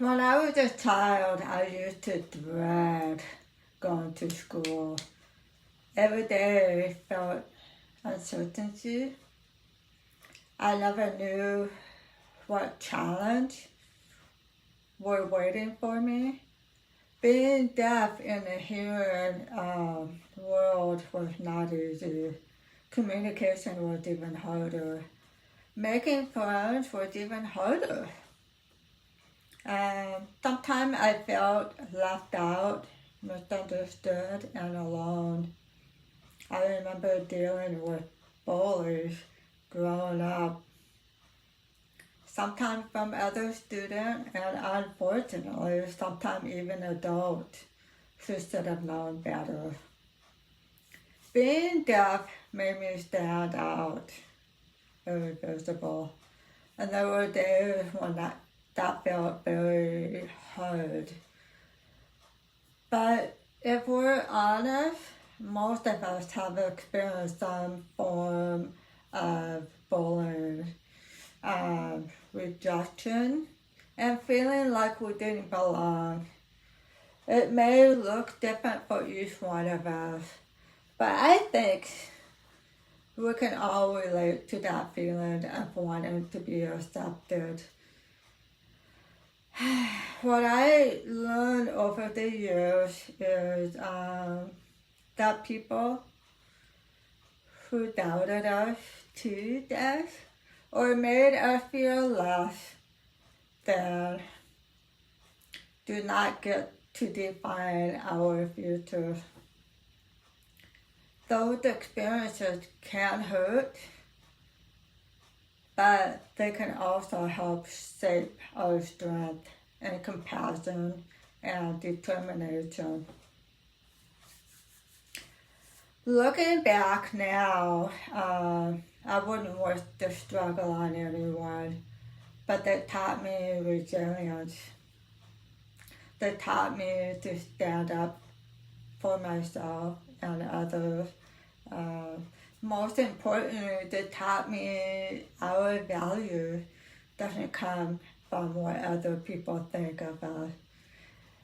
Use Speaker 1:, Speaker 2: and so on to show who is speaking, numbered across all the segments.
Speaker 1: When I was a child, I used to dread going to school. Every day felt uncertainty. I never knew what challenge were waiting for me. Being deaf in the hearing world was not easy. Communication was even harder. Making friends was even harder. Sometimes I felt left out, misunderstood, and alone. I remember dealing with bullies growing up, sometimes from other students, and unfortunately, sometimes even adults who should have known better. Being deaf made me stand out, very visible. And there were days when that felt very hard. But if we're honest, most of us have experienced some form of bullying, rejection, and feeling like we didn't belong. It may look different for each one of us, but I think we can all relate to that feeling of wanting to be accepted. What I learned over the years is that people who doubted us to death or made us feel less than do not get to define our future. Those experiences can hurt, but they can also help shape our strength and compassion and determination. Looking back now, I wouldn't wish the struggle on anyone, but they taught me resilience. They taught me to stand up for myself and others. Most importantly, they taught me our value doesn't come from what other people think of us.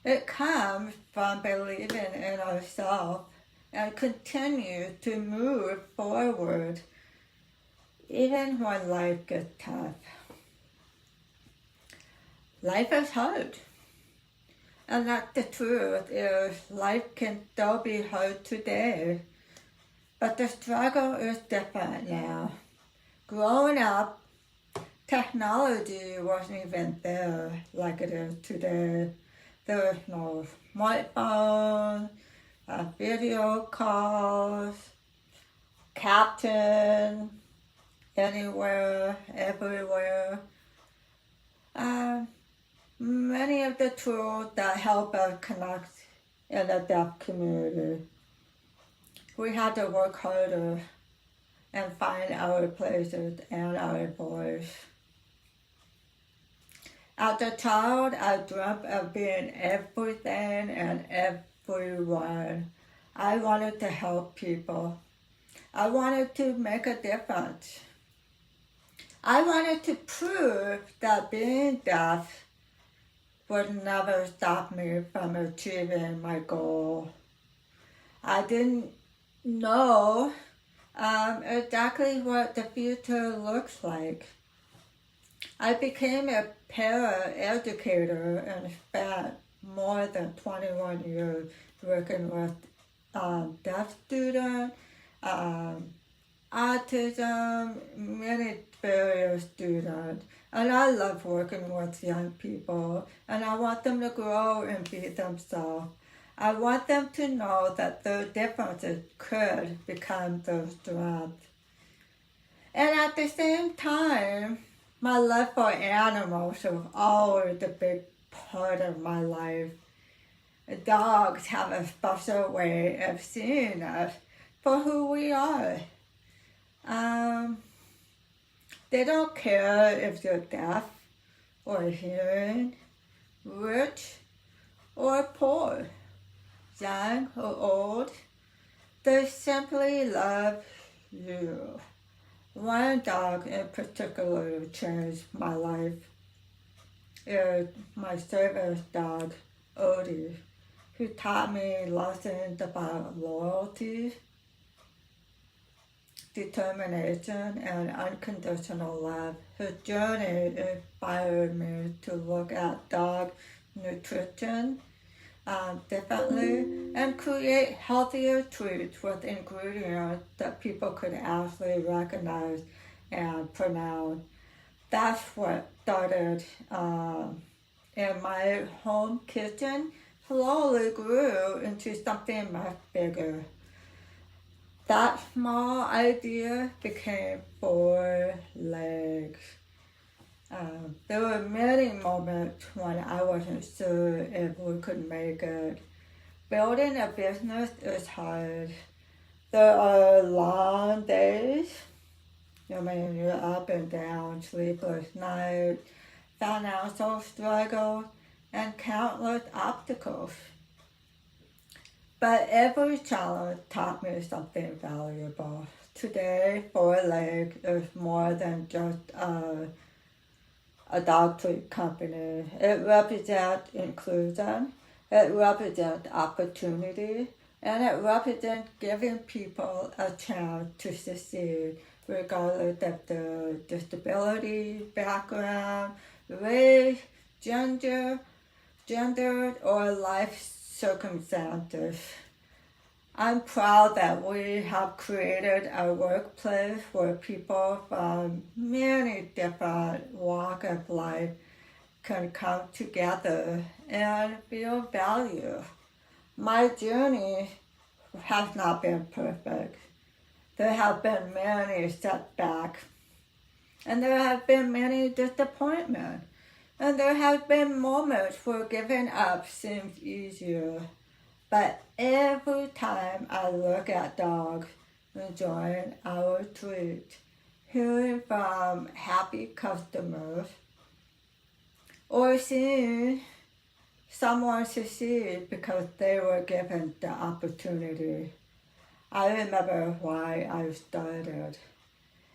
Speaker 1: It comes from believing in ourselves and continue to move forward even when life gets tough. Life is hard. And that's the truth is life can still be hard today. But the struggle is different now. Growing up, technology wasn't even there like it is today. There was no smartphone, video calls, captain, anywhere, everywhere. Many of the tools that help us connect in the deaf community. We had to work harder and find our places and our voice. As a child, I dreamt of being everything and everyone. I wanted to help people. I wanted to make a difference. I wanted to prove that being deaf would never stop me from achieving my goal. I didn't know exactly what the future looks like. I became a para-educator and spent more than 21 years working with deaf students, autism, many various students. And I love working with young people, and I want them to grow and be themselves. I want them to know that their differences could become their strength. And at the same time, my love for animals was always a big part of my life. Dogs have a special way of seeing us for who we are. They don't care if you're deaf or hearing, rich or poor, young or old. They simply love you. One dog in particular changed my life. is my service dog, Odie, who taught me lessons about loyalty, determination, and unconditional love. His journey inspired me to look at dog nutrition differently and create healthier treats with ingredients that people could actually recognize and pronounce. That's what started in my home kitchen, slowly grew into something much bigger. That small idea became 4 legs. There were many moments when I wasn't sure if we could make it. Building a business is hard. There are long days. You're up and down, sleepless nights, financial struggles, and countless obstacles. But every challenge taught me something valuable. Today, 4 Legs is more than just a dog treat company. It represents inclusion, it represents opportunity, and it represents giving people a chance to succeed regardless of their disability, background, race, gender, or life circumstances. I'm proud that we have created a workplace where people from many different walks of life can come together and feel valued. My journey has not been perfect. There have been many setbacks, and there have been many disappointments, and there have been moments where giving up seems easier. But every time I look at dogs enjoying our treat, hearing from happy customers, or seeing someone succeed because they were given the opportunity, I remember why I started.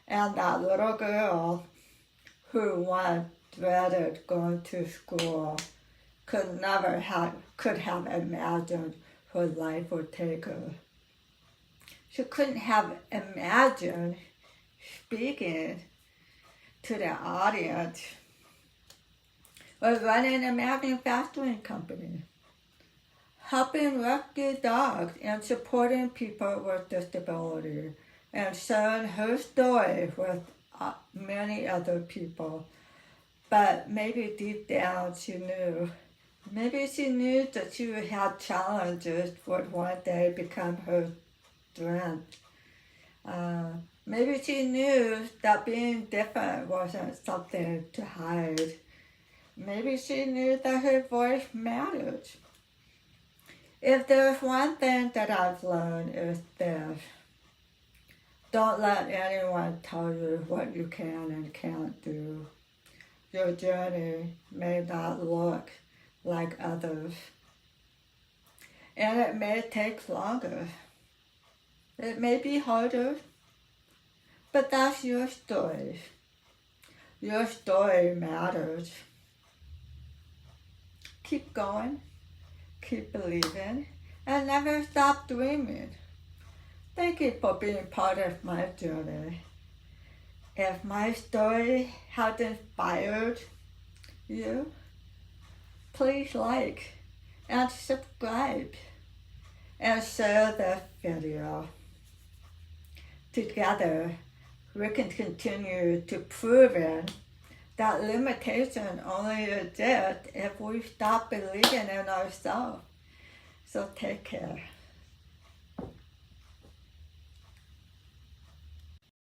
Speaker 1: And that little girl who once dreaded going to school could have imagined her life would take her. She couldn't have imagined speaking to the audience or running a manufacturing company, helping rescue dogs and supporting people with disability, and sharing her story with many other people. But maybe deep down she knew. Maybe she knew that she would have challenges would one day become her strength. Maybe she knew that being different wasn't something to hide. Maybe she knew that her voice mattered. If there's one thing that I've learned, is this: don't let anyone tell you what you can and can't do. Your journey may not look like others, and it may take longer. It may be harder, but that's your story. Your story matters. Keep going, keep believing, and never stop dreaming. Thank you for being part of my journey. If my story has inspired you, please like and subscribe and share this video. Together, we can continue to prove that limitation only exists if we stop believing in ourselves. So take care.